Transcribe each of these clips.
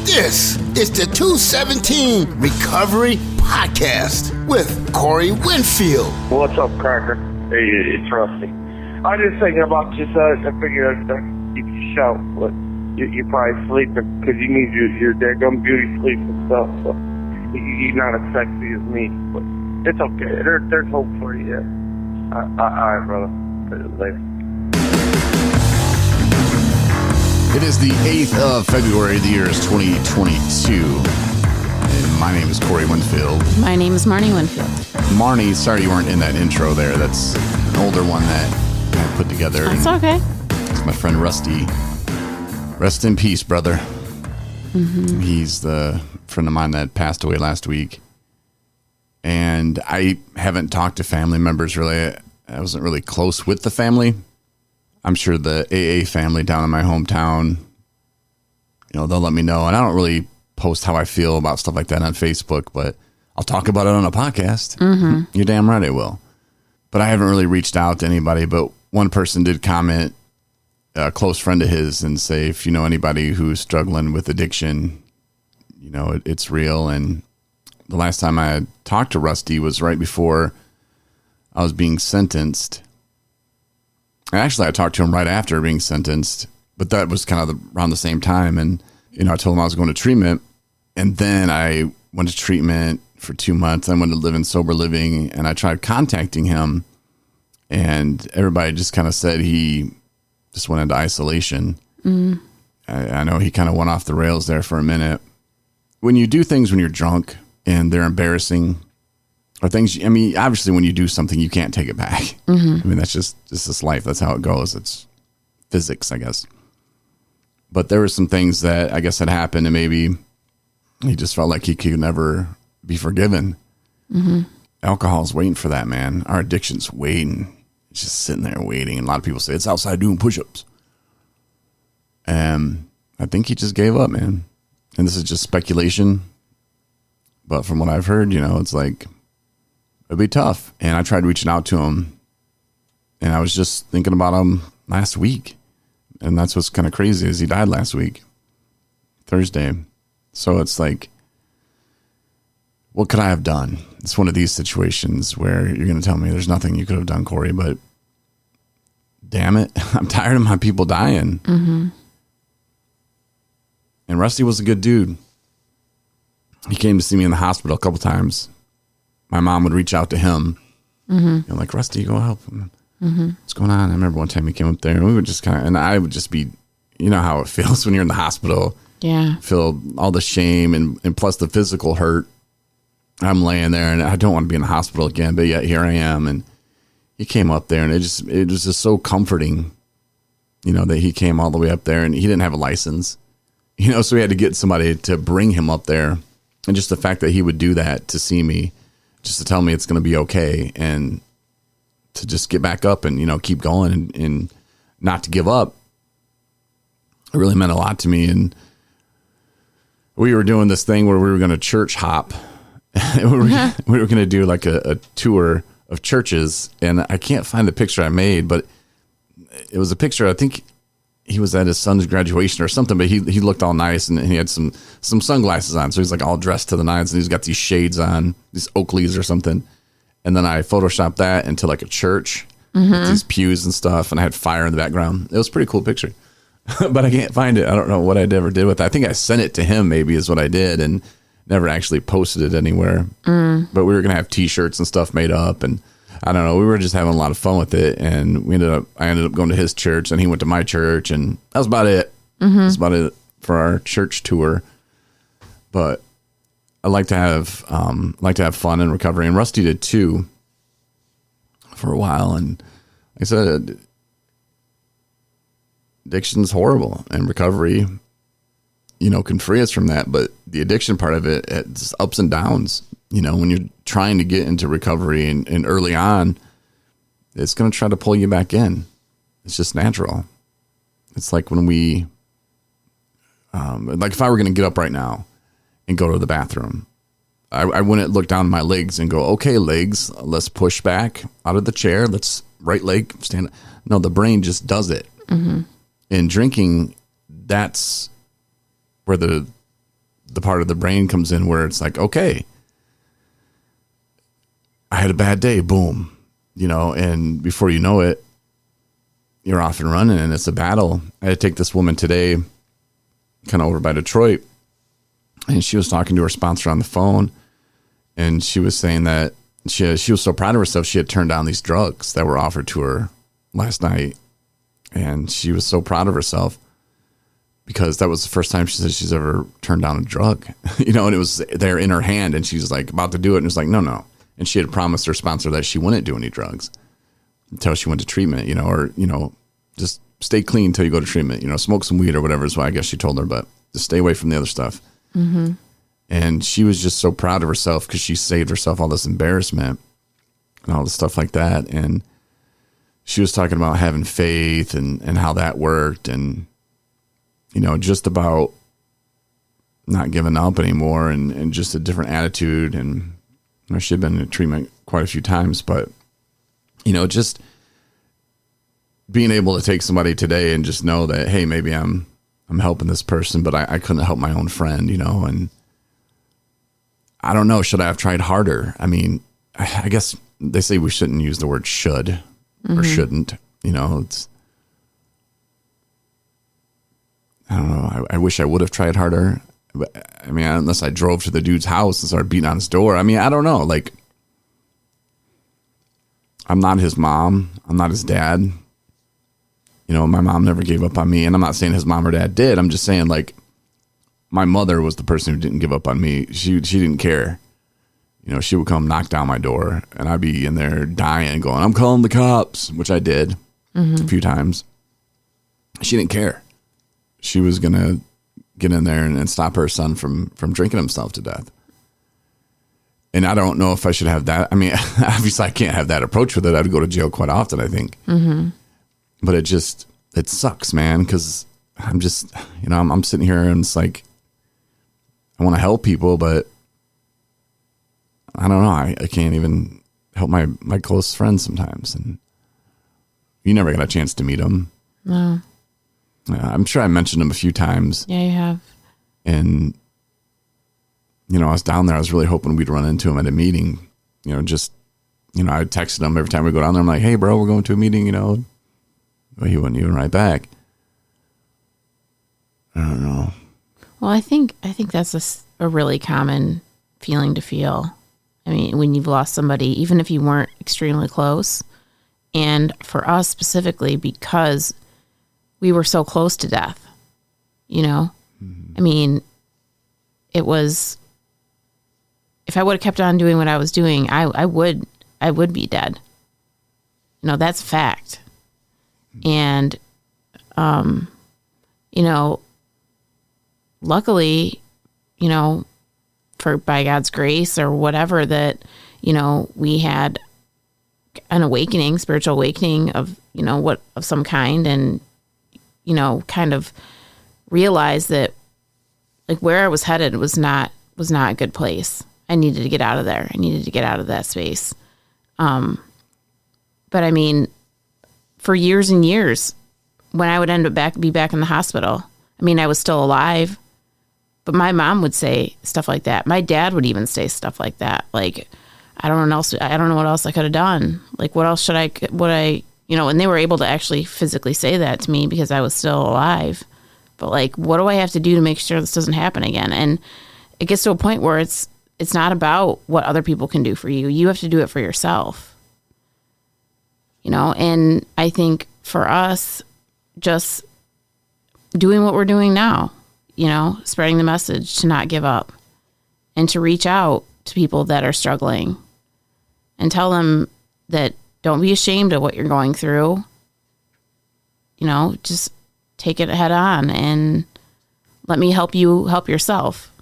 This is the 217 Recovery Podcast with Corey Winfield. What's up, Cracker? Hey, it's Rusty. I was just thinking about you, so I figured I'd give you a shout, but you're probably sleeping because you need your daggum beauty sleep and stuff, so you're not as sexy as me, but it's okay. There's hope for you, yeah. All right, brother. Later. It is the 8th of February. The year is 2022. And my name is Corey Winfield. My name is Marney Winfield. Marney, sorry you weren't in that intro there. That's an older one that I put together. That's okay. It's my friend Rusty. Rest in peace, brother. Mm-hmm. He's the friend of mine that passed away last week. And I haven't talked to family members really. I wasn't really close with the family. I'm sure the AA family down in my hometown, they'll let me know. And I don't really post how I feel about stuff like that on Facebook, but I'll talk about it on a podcast. Mm-hmm. You're damn right I will. But I haven't really reached out to anybody. But one person did comment, a close friend of his, and say, if you know anybody who's struggling with addiction, it's real. And the last time I had talked to Rusty was right before I was being sentenced. Actually, I talked to him right after being sentenced, but that was kind of around the same time. And, I told him I was going to treatment. And then I went to treatment for 2 months. I went to live in sober living, and I tried contacting him. And everybody just kind of said he just went into isolation. Mm. I know he kind of went off the rails there for a minute. When you do things when you're drunk and they're embarrassing, or things, obviously when you do something, you can't take it back. Mm-hmm. That's just this life. That's how it goes. It's physics, I guess. But there were some things that I guess had happened, and maybe he just felt like he could never be forgiven. Mm-hmm. Alcohol's waiting for that, man. Our addiction's waiting. It's just sitting there waiting. And a lot of people say it's outside doing push-ups. And I think he just gave up, man. And this is just speculation. But from what I've heard, it's like, it'd be tough. And I tried reaching out to him, and I was just thinking about him last week. And that's what's kind of crazy is he died last week, Thursday. So it's like, what could I have done? It's one of these situations where you're going to tell me there's nothing you could have done, Corey, but damn it, I'm tired of my people dying. Mm-hmm. And Rusty was a good dude. He came to see me in the hospital a couple times. My mom would reach out to him. Mm-hmm. Like, Rusty, go help him. Mm-hmm. What's going on? I remember one time he came up there, and we would just and I would just be, how it feels when you're in the hospital. Yeah. Feel all the shame and plus the physical hurt. I'm laying there, and I don't want to be in the hospital again, but yet here I am. And he came up there, and it was just so comforting, that he came all the way up there, and he didn't have a license, so we had to get somebody to bring him up there. And just the fact that he would do that to see me, just to tell me it's going to be okay, and to just get back up and, keep going and not to give up. It really meant a lot to me. And we were doing this thing where we were going to church hop. we were going to do like a tour of churches, and I can't find the picture I made, but it was a picture. I think he was at his son's graduation or something, but he looked all nice, and he had some sunglasses on. So he's like all dressed to the nines, and he's got these shades on, these Oakleys or something. And then I photoshopped that into like a church, with these pews and stuff. And I had fire in the background. It was a pretty cool picture, but I can't find it. I don't know what I ever did with it. I think I sent it to him, maybe is what I did, and never actually posted it anywhere. But we were going to have t-shirts and stuff made up, and I don't know. We were just having a lot of fun with it, and I ended up going to his church, and he went to my church, and that was about it. That's about it for our church tour. But I like to have fun in recovery, and Rusty did too for a while. And like I said, addiction's horrible, and recovery, can free us from that. But the addiction part of it, it's ups and downs. When you're trying to get into recovery and early on, it's going to try to pull you back in. It's just natural. It's like when we, like if I were going to get up right now and go to the bathroom, I wouldn't look down at my legs and go, okay, legs, let's push back out of the chair. Let's right leg stand. No, the brain just does it. Mm-hmm. In drinking, that's where the the part of the brain comes in where it's like, okay, I had a bad day, boom, and before you know it, you're off and running, and it's a battle. I had to take this woman today, kind of over by Detroit, and she was talking to her sponsor on the phone, and she was saying that she was so proud of herself. She had turned down these drugs that were offered to her last night, and she was so proud of herself because that was the first time she said she's ever turned down a drug, and it was there in her hand, and she's like about to do it, and it's like, no. And she had promised her sponsor that she wouldn't do any drugs until she went to treatment, or just stay clean until you go to treatment, smoke some weed or whatever is what I guess she told her, but just stay away from the other stuff. Mm-hmm. And she was just so proud of herself because she saved herself all this embarrassment and all this stuff like that. And she was talking about having faith and how that worked, and, just about not giving up anymore, and just a different attitude. And she had been in treatment quite a few times, but, just being able to take somebody today and just know that, hey, maybe I'm helping this person, but I couldn't help my own friend, and I don't know, should I have tried harder? I mean, I guess they say we shouldn't use the word should or shouldn't, it's, I don't know. I wish I would have tried harder. But, I mean, unless I drove to the dude's house and started beating on his door. I mean, I don't know. Like, I'm not his mom. I'm not his dad. My mom never gave up on me. And I'm not saying his mom or dad did. I'm just saying, like, my mother was the person who didn't give up on me. She didn't care. She would come knock down my door, and I'd be in there dying, going, I'm calling the cops, which I did a few times. She didn't care. She was going to get in there and stop her son from drinking himself to death. And I don't know if I should have that. I mean, obviously I can't have that approach with it. I'd go to jail quite often, I think. Mm-hmm. But it sucks, man, because I'm just, I'm sitting here and it's like, I want to help people, but I don't know. I can't even help my close friends sometimes. And you never got a chance to meet them. No. I'm sure I mentioned him a few times. Yeah, you have. And, I was down there. I was really hoping we'd run into him at a meeting. I texted him every time we go down there. I'm like, hey, bro, we're going to a meeting, But he wouldn't even write back. I don't know. Well, I think that's a really common feeling to feel. I mean, when you've lost somebody, even if you weren't extremely close. And for us specifically, because we were so close to death, Mm-hmm. I mean, it was, if I would have kept on doing what I was doing, I would be dead. That's a fact. And, luckily, by God's grace or whatever, that, we had an awakening, spiritual awakening of, of some kind, and, kind of realized that, like, where I was headed was not a good place. I needed to get out of there. I needed to get out of that space. But I mean, for years and years, when I would end up be back in the hospital, I mean, I was still alive, but my mom would say stuff like that. My dad would even say stuff like that. Like, I don't know what else I could have done. Like, what else and they were able to actually physically say that to me because I was still alive. But like, what do I have to do to make sure this doesn't happen again? And it gets to a point where it's not about what other people can do for you. You have to do it for yourself. And I think for us, just doing what we're doing now, spreading the message to not give up and to reach out to people that are struggling and tell them that don't be ashamed of what you're going through. Just take it head on and let me help you help yourself.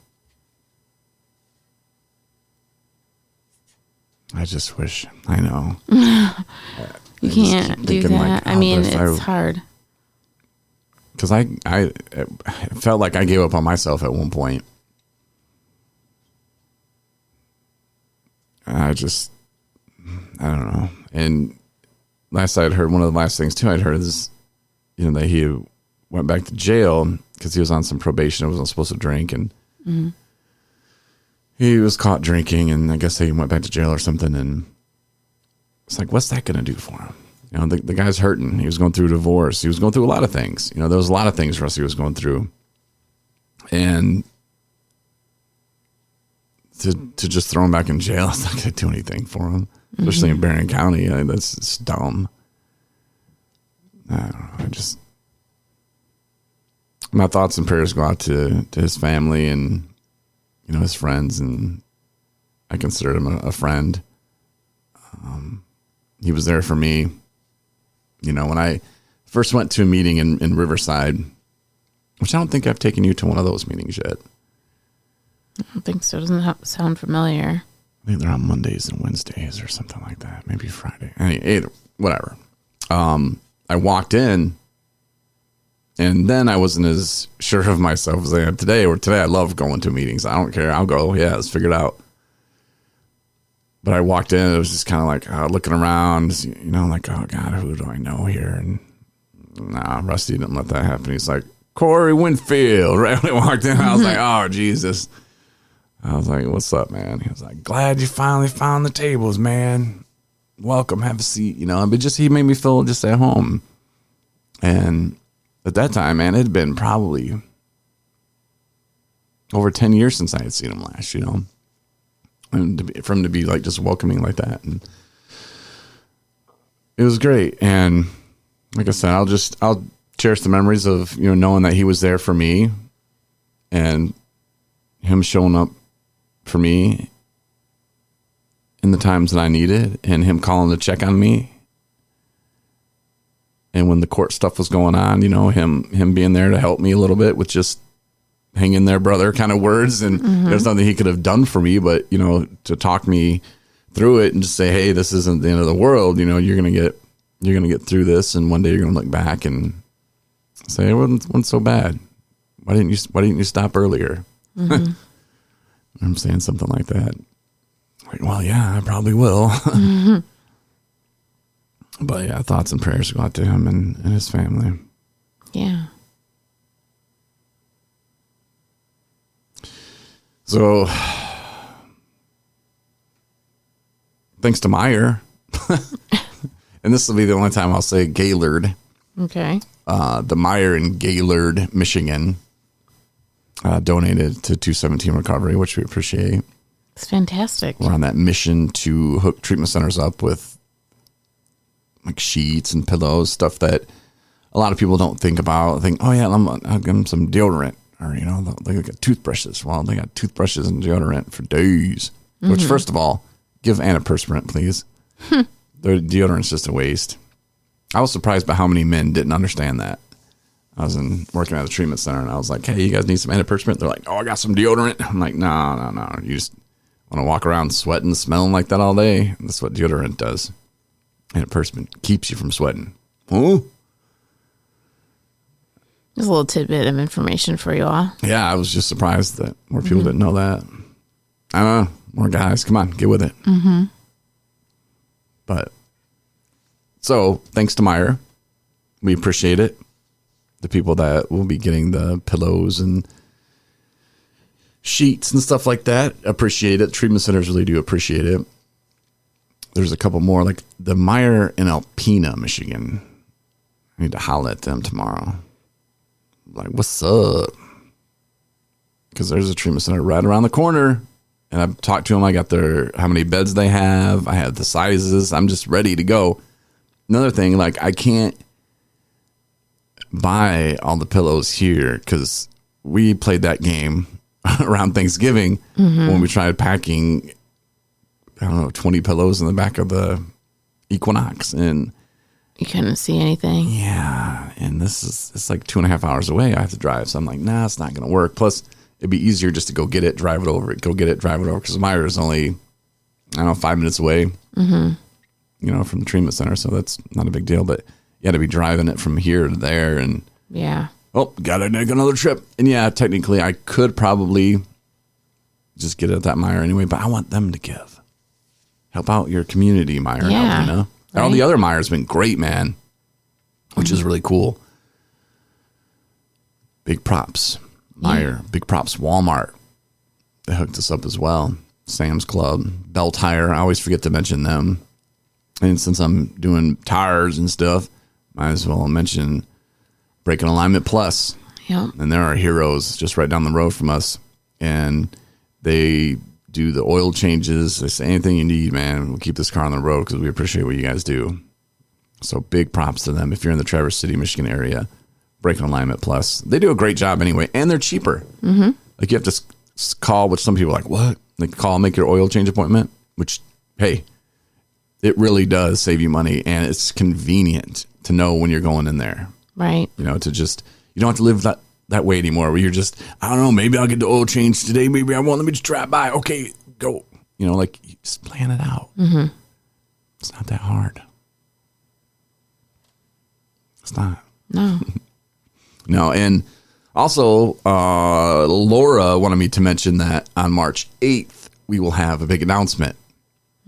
I just wish, I know. You can't do that. Like, I mean, it's hard. Because I felt like I gave up on myself at one point. I don't know. And last I'd heard, one of the last things too I'd heard is, that he went back to jail because he was on some probation and wasn't supposed to drink. And he was caught drinking, and I guess he went back to jail or something. And it's like, what's that going to do for him? You know, the guy's hurting. He was going through a divorce. He was going through a lot of things. You know, there was a lot of things for us he was going through. And to just throw him back in jail, it's not going to do anything for him, especially in Barron County. I mean, it's dumb. I don't know. My thoughts and prayers go out to his family and, you know, his friends, and I consider him a friend. He was there for me. You know, when I first went to a meeting in Riverside, which I don't think I've taken you to one of those meetings yet. I don't think so. It doesn't sound familiar. I think they're on Mondays and Wednesdays or something like that. Maybe Friday. Either, whatever. I walked in, and then I wasn't as sure of myself as I am today. Or today I love going to meetings. I don't care. I'll go. Yeah, let's figure it out. But I walked in, it was just kind of like looking around, you know, like, oh, God, who do I know here? And nah, Rusty didn't let that happen. He's like, Corey Winfield. Right when I walked in, I was like, oh, Jesus. I was like, what's up, man? He was like, glad you finally found the tables, man. Welcome, have a seat. You know, but he made me feel just at home. And at that time, man, it had been probably over 10 years since I had seen him last, you know. And for him to be like just welcoming like that, and it was great. And like I said, I'll cherish the memories of, you know, knowing that he was there for me, and him showing up for me in the times that I needed, and him calling to check on me. And when the court stuff was going on, you know, him being there to help me a little bit with just hang in there, brother, kind of words. And there's nothing he could have done for me, but, you know, to talk me through it and just say, hey, this isn't the end of the world. You know, you're going to get through this. And one day you're going to look back and say, it wasn't so bad. Why didn't you stop earlier? I'm saying something like that. Like, well, yeah, I probably will. But yeah, thoughts and prayers go out to him and his family. Yeah. So, thanks to Meyer, and this will be the only time I'll say Gaylord. Okay. The Meyer in Gaylord, Michigan, donated to 217 Recovery, which we appreciate. It's fantastic. We're on that mission to hook treatment centers up with like sheets and pillows, stuff that a lot of people don't think about. Think, oh yeah, I'll give them some deodorant. Or, you know, they got toothbrushes. Well, they got toothbrushes and deodorant for days. Which, first of all, give antiperspirant, please. Their deodorant's just a waste. I was surprised by how many men didn't understand that. I was working at a treatment center, and I was like, hey, you guys need some antiperspirant? They're like, oh, I got some deodorant. I'm like, no. You just want to walk around sweating, smelling like that all day? That's what deodorant does. Antiperspirant keeps you from sweating. Huh? Just a little tidbit of information for you all. Yeah, I was just surprised that more people didn't know that. I don't know. More guys, come on, get with it. But, so, thanks to Meyer. We appreciate it. The people that will be getting the pillows and sheets and stuff like that appreciate it. Treatment centers really do appreciate it. There's a couple more, like the Meyer in Alpena, Michigan. I need to holler at them tomorrow. Like, what's up? Because there's a treatment center right around the corner, and I've talked to them. I got how many beds they have. I have the sizes. I'm just ready to go. Another thing, like, I can't buy all the pillows here because we played that game around Thanksgiving when we tried packing, 20 pillows in the back of the Equinox, and you couldn't see anything. Yeah, and it's like 2.5 hours away. I have to drive, so I'm like, nah, it's not going to work. Plus, it'd be easier just to go get it, drive it over. Because Meyer is only, 5 minutes away, from the treatment center, so that's not a big deal. But you had to be driving it from here to there, and gotta make another trip. And yeah, technically, I could probably just get it at that Meyer anyway, but I want them to help out your community, Meyer. Yeah. Right. All the other Meyer's been great, man, which is really cool. Big props, Meyer. Big props, Walmart. They hooked us up as well. Sam's Club, Bell Tire. I always forget to mention them. And since I'm doing tires and stuff, might as well mention Braking Alignment Plus. Yep. And they're our heroes just right down the road from us. And they do the oil changes. They say anything you need, man. We'll keep this car on the road because we appreciate what you guys do. So big props to them. If you're in the Traverse City, Michigan area, Braking Alignment Plus. They do a great job anyway. And they're cheaper. Mm-hmm. Like you have to call, which some people are like, what? Like call, make your oil change appointment, which, hey, it really does save you money. And it's convenient to know when you're going in there. Right. You know, to just, you don't have to live that way anymore where you're just, I don't know, maybe I'll get the oil change today. Maybe I won't. Let me just drive by. Okay, go. You know, like you just plan it out. Mm-hmm. It's not that hard. It's not. No. No. And also, Laura wanted me to mention that on March 8th, we will have a big announcement.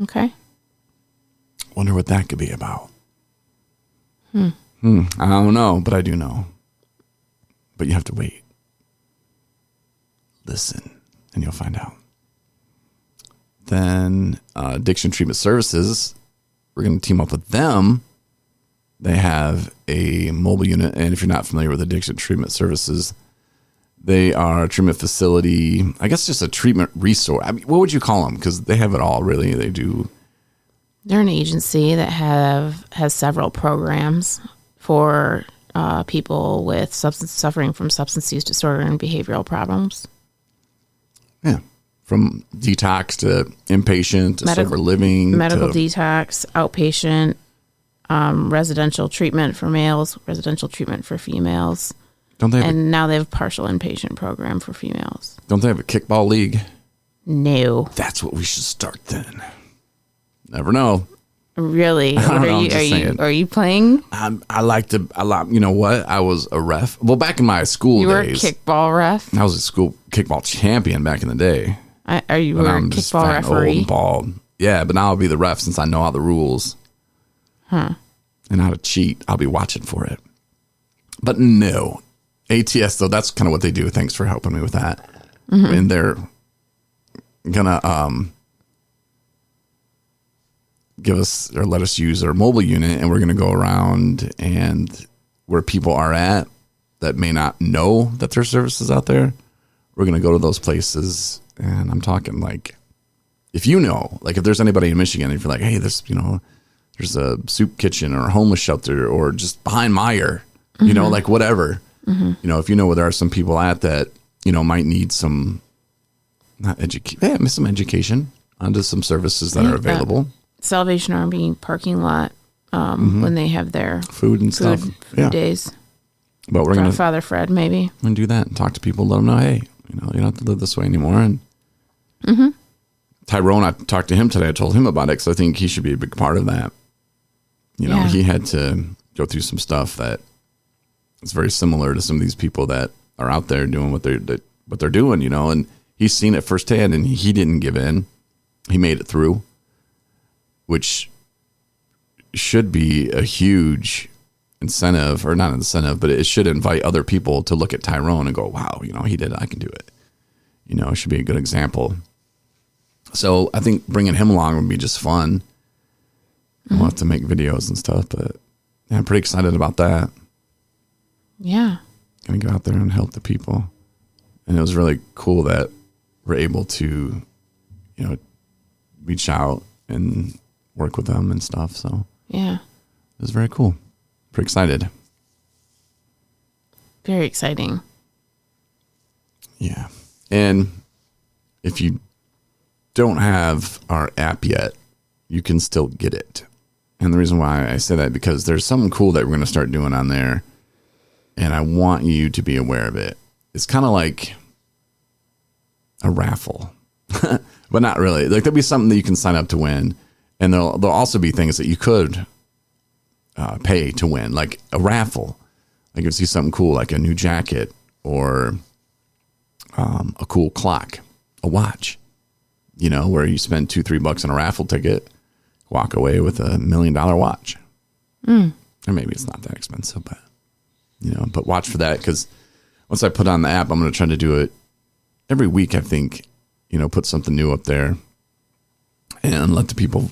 Okay. Wonder what that could be about. I don't know, but I do know. But you have to wait. Listen, and you'll find out. Then Addiction Treatment Services, we're going to team up with them. They have a mobile unit, and if you're not familiar with Addiction Treatment Services, they are a treatment facility, I guess just a treatment resource. I mean, what would you call them? Because they have it all, really. They do. They're an agency that has several programs for people with suffering from substance use disorder and behavioral problems. Yeah. From detox to inpatient to sober living. Medical detox, outpatient, residential treatment for males, residential treatment for females. Don't they? Now they have a partial inpatient program for females. Don't they have a kickball league? No. That's what we should start then. Never know. Really? I don't know, Are you playing? You know what? I was a ref. Well, back in my school days. You were a kickball ref? I was a school kickball champion back in the day. Are you a kickball referee? Old and bald. Yeah, but now I'll be the ref since I know all the rules. Huh. And how to cheat. I'll be watching for it. But no. ATS, though, that's kind of what they do. Thanks for helping me with that. Mm-hmm. And they're going to give us or let us use our mobile unit, and we're going to go around and where people are at that may not know that there's services out there. We're going to go to those places, and I'm talking like, if you know, like if there's anybody in Michigan, if you're like, hey, there's a soup kitchen or a homeless shelter or just behind Meyer, you know, like whatever, you know, if you know where there are some people at that, you know, might need some, some education onto some services that are available. Salvation Army parking lot when they have their food stuff. Food days. But we're going to Father Fred, maybe. I'm going to do that and talk to people, let them know, hey, you know, you don't have to live this way anymore. And Tyrone, I talked to him today. I told him about it because I think he should be a big part of that. You know, he had to go through some stuff that is very similar to some of these people that are out there doing what they're doing, you know, and he's seen it firsthand and he didn't give in. He made it through, which should be a huge incentive, or not incentive, but it should invite other people to look at Tyrone and go, wow, you know, he did it, I can do it. You know, it should be a good example. So I think bringing him along would be just fun. We'll have to make videos and stuff, but yeah, I'm pretty excited about that. Yeah. Gonna go out there and help the people. And it was really cool that we're able to, you know, reach out and work with them and stuff. So yeah, it was very cool. Pretty excited. Very exciting. Yeah. And if you don't have our app yet, you can still get it. And the reason why I say that, because there's something cool that we're going to start doing on there. And I want you to be aware of it. It's kind of like a raffle, but not really. Like there'll be something that you can sign up to win. And there'll also be things that you could pay to win, like a raffle. Like you'll see something cool, like a new jacket or a cool clock, a watch, you know, where you spend $2-3 on a raffle ticket, walk away with $1 million watch. Or maybe it's not that expensive, but you know, but watch for that. Cause once I put on the app, I'm going to try to do it every week. I think put something new up there and let the people,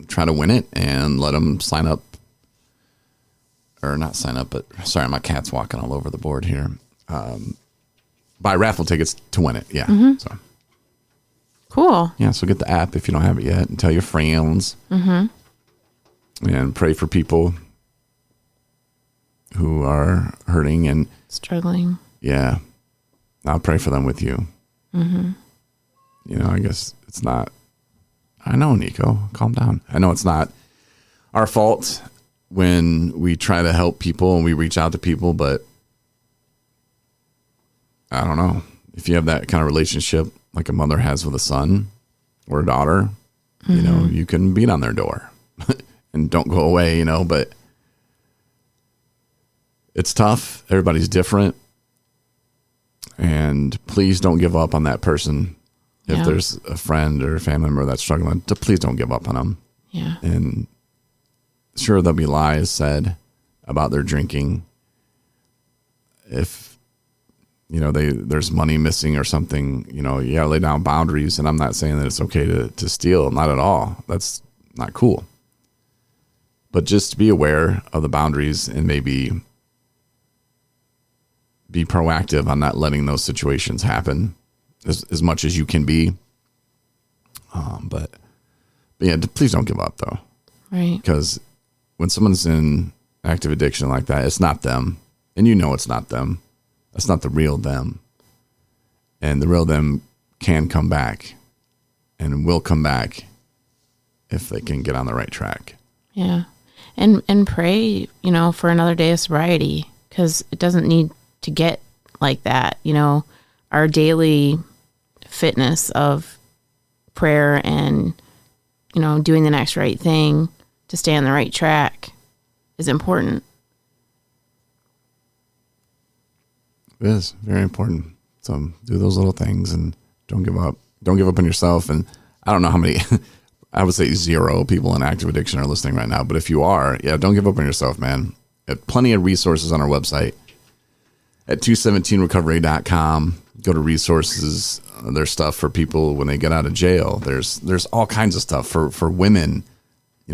try to win it and let them sign up. Or not sign up, but sorry, my cat's walking all over the board here. Buy raffle tickets to win it. Yeah. Mm-hmm. So cool. Yeah. So get the app if you don't have it yet, and tell your friends. Mm-hmm. And pray for people who are hurting and struggling. Yeah. I'll pray for them with you. Mm-hmm. I guess it's not. I know, Nico, calm down. I know it's not our fault when we try to help people and we reach out to people, but I don't know if you have that kind of relationship like a mother has with a son or a daughter, you can beat on their door and don't go away, but it's tough. Everybody's different. And please don't give up on that person. If there's a friend or a family member that's struggling, please don't give up on them. Yeah. And sure, there'll be lies said about their drinking. If, there's money missing or something, you gotta lay down boundaries. And I'm not saying that it's okay to steal. Not at all. That's not cool. But just be aware of the boundaries and maybe be proactive on not letting those situations happen as much as you can be. But yeah, please don't give up though. Right. Because when someone's in active addiction like that, it's not them. And it's not them. That's not the real them. And the real them can come back and will come back if they can get on the right track. Yeah. And pray, for another day of sobriety, because it doesn't need to get like that. Our daily fitness of prayer and, doing the next right thing to stay on the right track is important. It is very important. So do those little things and don't give up. Don't give up on yourself. And I don't know how many, I would say 0 people in active addiction are listening right now. But if you are, don't give up on yourself, man. Plenty of resources on our website at 217recovery.com. Go to resources. There's stuff for people when they get out of jail. There's all kinds of stuff for women,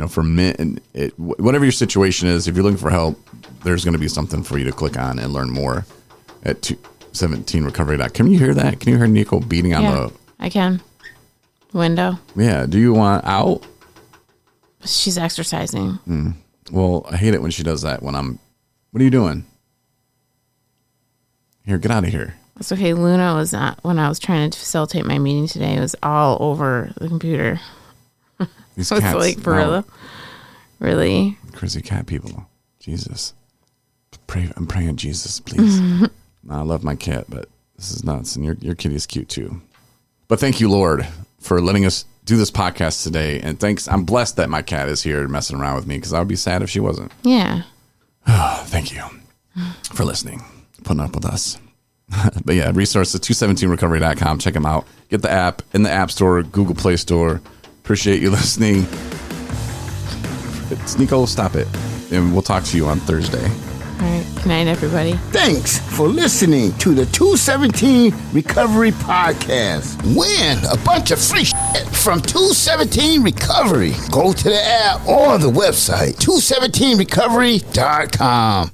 for men. Whatever your situation is, if you're looking for help, there's going to be something for you to click on and learn more at 217recovery.com. Can you hear that? Can you hear Nico beating on the... I can. Window. Yeah. Do you want out? She's exercising. Well, I hate it when she does that when I'm... What are you doing? Here, get out of here. It's okay. Luna was not, when I was trying to facilitate my meeting today, it was all over the computer. These so cats. It's like, for real? Really? Crazy cat people. Jesus. I'm praying, Jesus, please. I love my cat, but this is nuts. And your kitty's cute too. But thank you, Lord, for letting us do this podcast today. And thanks. I'm blessed that my cat is here messing around with me, because I would be sad if she wasn't. Yeah. Thank you for listening, putting up with us. But yeah, resources, 217recovery.com. Check them out. Get the app in the App Store, Google Play Store. Appreciate you listening. It's Nico, stop it. And we'll talk to you on Thursday. All right. Good night, everybody. Thanks for listening to the 217 Recovery Podcast. Win a bunch of free shit from 217 Recovery. Go to the app or the website, 217recovery.com.